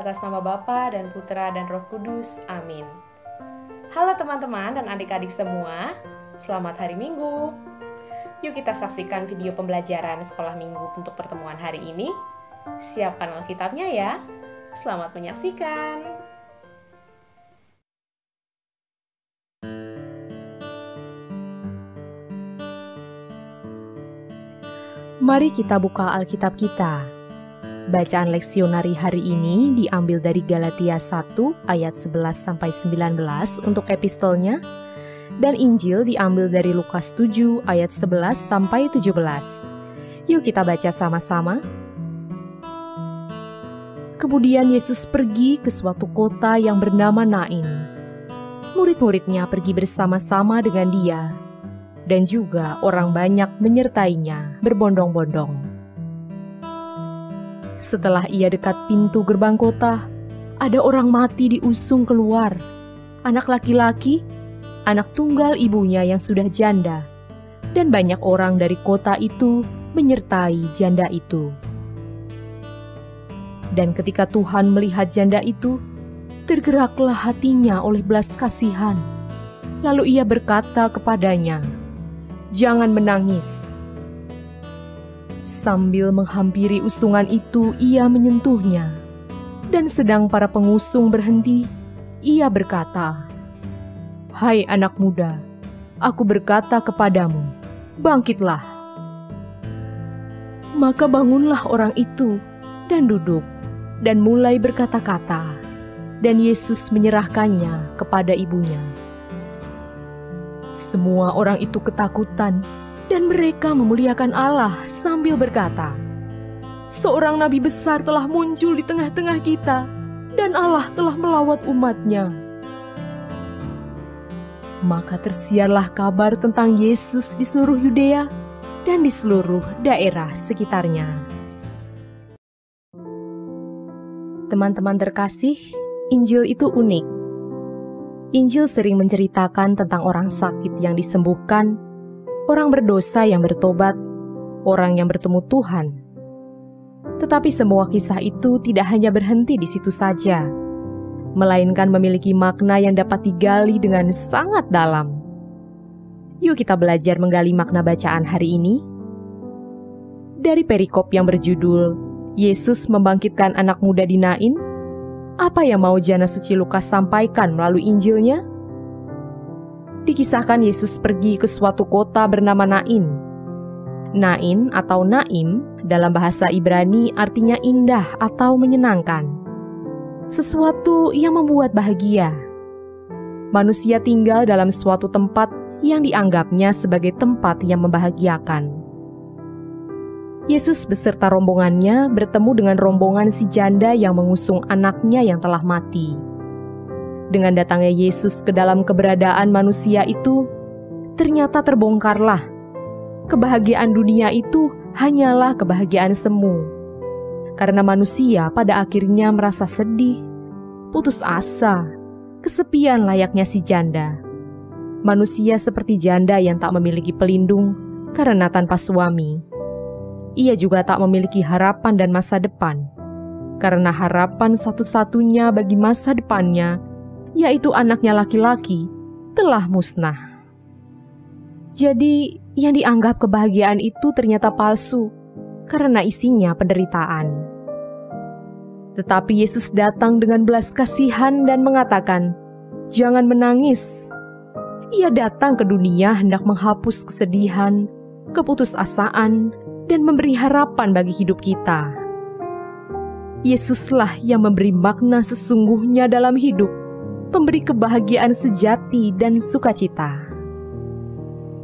Atas nama Bapa dan Putra dan Roh Kudus. Amin. Halo teman-teman dan adik-adik semua, selamat hari Minggu. Yuk kita saksikan video pembelajaran sekolah Minggu untuk pertemuan hari ini. Siapkan Alkitabnya ya. Selamat menyaksikan. Mari kita buka Alkitab kita. Bacaan leksionari hari ini diambil dari Galatia 1 ayat 11-19 untuk epistolnya, dan Injil diambil dari Lukas 7 ayat 11-17. Yuk kita baca sama-sama. Kemudian Yesus pergi ke suatu kota yang bernama Nain. Murid-muridnya pergi bersama-sama dengan dia, dan juga orang banyak menyertainya berbondong-bondong. Setelah ia dekat pintu gerbang kota, ada orang mati diusung keluar. Anak laki-laki, anak tunggal ibunya yang sudah janda, dan banyak orang dari kota itu menyertai janda itu. Dan ketika Tuhan melihat janda itu, tergeraklah hatinya oleh belas kasihan. Lalu ia berkata kepadanya, "Jangan menangis." Sambil menghampiri usungan itu, ia menyentuhnya. Dan sedang para pengusung berhenti, ia berkata, "Hai anak muda, aku berkata kepadamu, bangkitlah." Maka bangunlah orang itu dan duduk, dan mulai berkata-kata, dan Yesus menyerahkannya kepada ibunya. Semua orang itu ketakutan, dan mereka memuliakan Allah sambil berkata, "Seorang nabi besar telah muncul di tengah-tengah kita, dan Allah telah melawat umat-Nya." Maka tersiarlah kabar tentang Yesus di seluruh Yudea dan di seluruh daerah sekitarnya. Teman-teman terkasih, Injil itu unik. Injil sering menceritakan tentang orang sakit yang disembuhkan, orang berdosa yang bertobat, orang yang bertemu Tuhan. Tetapi semua kisah itu tidak hanya berhenti di situ saja, melainkan memiliki makna yang dapat digali dengan sangat dalam. Yuk kita belajar menggali makna bacaan hari ini. Dari perikop yang berjudul, Yesus membangkitkan anak muda di Nain, apa yang mau Jana Suci Lukas sampaikan melalui Injilnya? Dikisahkan Yesus pergi ke suatu kota bernama Nain. Nain atau Naim dalam bahasa Ibrani artinya indah atau menyenangkan. Sesuatu yang membuat bahagia. Manusia tinggal dalam suatu tempat yang dianggapnya sebagai tempat yang membahagiakan. Yesus beserta rombongannya bertemu dengan rombongan si janda yang mengusung anaknya yang telah mati. Dengan datangnya Yesus ke dalam keberadaan manusia itu, ternyata terbongkarlah. Kebahagiaan dunia itu hanyalah kebahagiaan semu. Karena manusia pada akhirnya merasa sedih, putus asa, kesepian layaknya si janda. Manusia seperti janda yang tak memiliki pelindung karena tanpa suami. Ia juga tak memiliki harapan dan masa depan. Karena harapan satu-satunya bagi masa depannya, yaitu anaknya laki-laki, telah musnah. Jadi, yang dianggap kebahagiaan itu ternyata palsu, karena isinya penderitaan. Tetapi Yesus datang dengan belas kasihan dan mengatakan, "Jangan menangis." Ia datang ke dunia hendak menghapus kesedihan, keputusasaan, dan memberi harapan bagi hidup kita. Yesuslah yang memberi makna sesungguhnya dalam hidup, pemberi kebahagiaan sejati dan sukacita.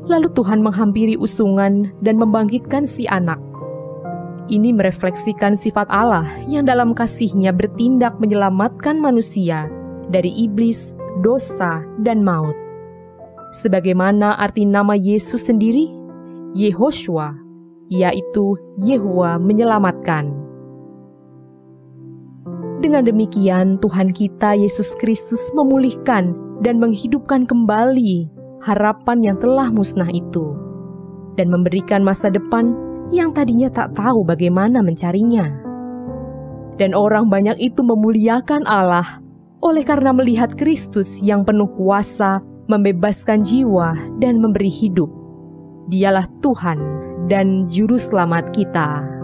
Lalu Tuhan menghampiri usungan dan membangkitkan si anak. Ini merefleksikan sifat Allah yang dalam kasih-Nya bertindak menyelamatkan manusia dari iblis, dosa, dan maut. Sebagaimana arti nama Yesus sendiri, Yehoshua, yaitu Yehowa menyelamatkan. Dengan demikian, Tuhan kita Yesus Kristus memulihkan dan menghidupkan kembali harapan yang telah musnah itu, dan memberikan masa depan yang tadinya tak tahu bagaimana mencarinya. Dan orang banyak itu memuliakan Allah oleh karena melihat Kristus yang penuh kuasa, membebaskan jiwa dan memberi hidup. Dialah Tuhan dan Juru Selamat kita.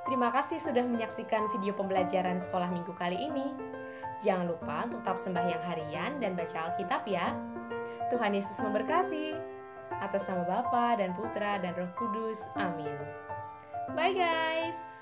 Terima kasih sudah menyaksikan video pembelajaran sekolah minggu kali ini. Jangan lupa untuk tetap sembahyang harian dan baca Alkitab ya. Tuhan Yesus memberkati. Atas nama Bapa dan Putra dan Roh Kudus. Amin. Bye guys.